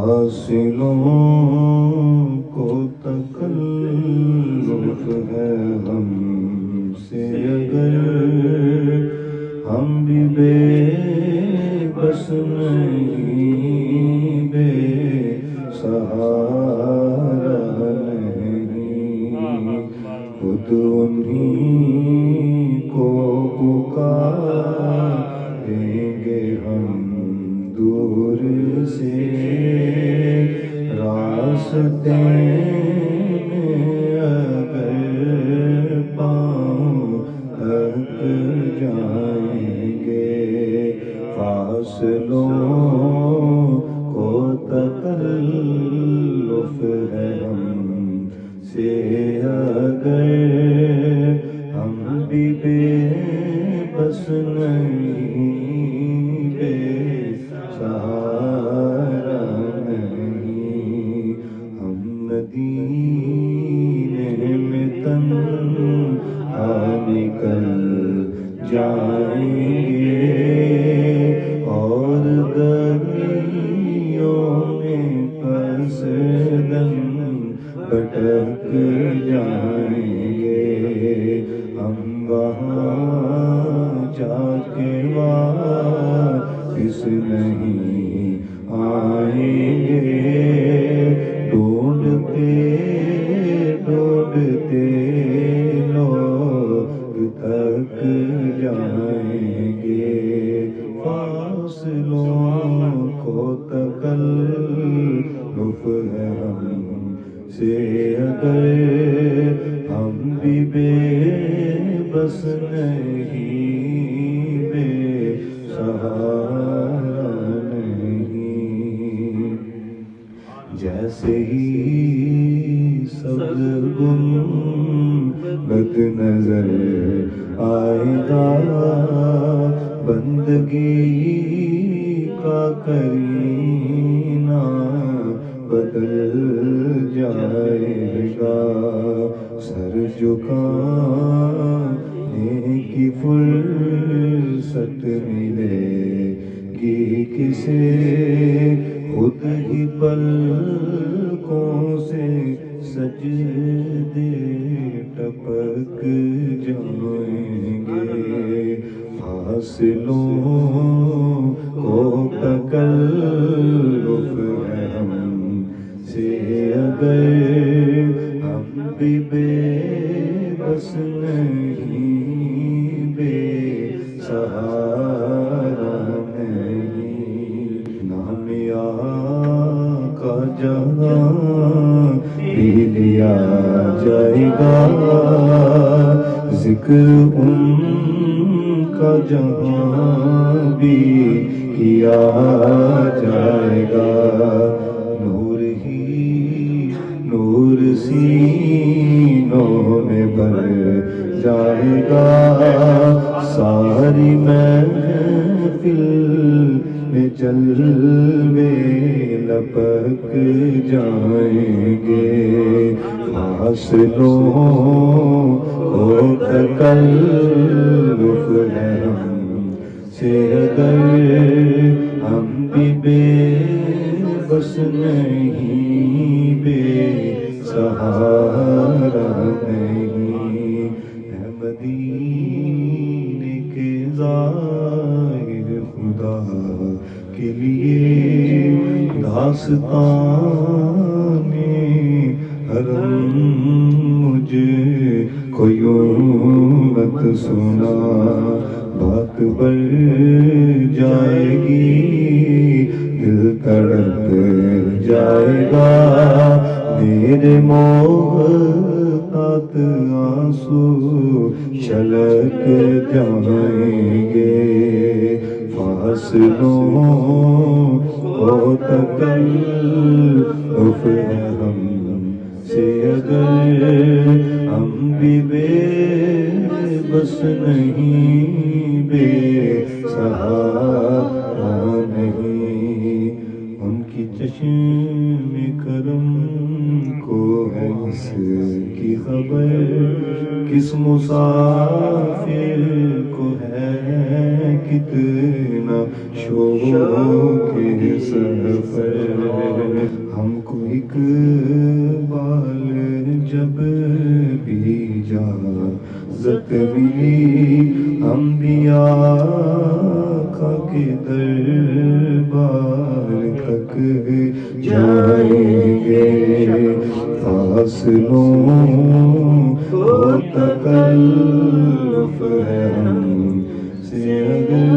فاصلوں کو تکلف ہے ہم سے اگر ہم بھی بے بس نہیں، بے سہارا نہیں، خود انہیں کو پکاریں گے ہم دور سے راستے اگر پاؤں تک جائیں گے، فاصلوں کو تکلف ہے ہم سے اگر ہم بھی بے بس نہیں، بے سہارا نہیں، ہم مدینے میں تنہا نکل جائیں گے اور گلیوں میں پس دم بھٹک جائیں گے، ہم وہاں جا کے واپس نہیں آئیں گے، ڈھونڈتے ڈھونڈتے لوگ تھک جائیں گے، فاصلوں کو تکلف ہے ہم سے اگر ہم بھی بے بس نہیں، بے سہارا نہیں، جیسے ہی سبز گنبد نظر آئے گا بندگی کا کرینہ بدل جائے گا، سر جھکانے کی فرصت ملے گی کسے، خود ہی پلکوں سے سجدے ٹپک جائیں گے، فاصلوں کو تکلف ہے ہم سے اگر ہم بھی بے بس نہیں، بے سہارا نہیں، نام آقا جہاں بھی لیا جائے گا، ذکر ان کا جہاں بھی کیا جائے گا، نور ہی نور سینوں میں بھر جائے گا، ساری محفل میں جلوے لپک جائیں گے، فاصلوں کو تکلف ہے ہم سے اگر ہم بھی بے بس نہیں، بے سہارا نہیں، اے مدینے کے ظاہر خدا کے لیے داستان حرم مجھ کو یوں مت سنا، بات بڑھ جائے گی دل تڑپ جائے گا، میرے محتاط آنسو چھلک جائیں گے، فاصلوں کو تکلف ہے ہم سے اگر ہم بھی بے بس نہیں، بے سہارا نہیں، ان کی چشم کرم کو ہے اس کی خبر، کس مسافر کو ہے کتنا شوق سفر ہم کو اقبال جب بھی اجازت ملی انبیاء کا کے دربار تک جائیں گے فاصلوں کو تکلف ہے ہم سے اگر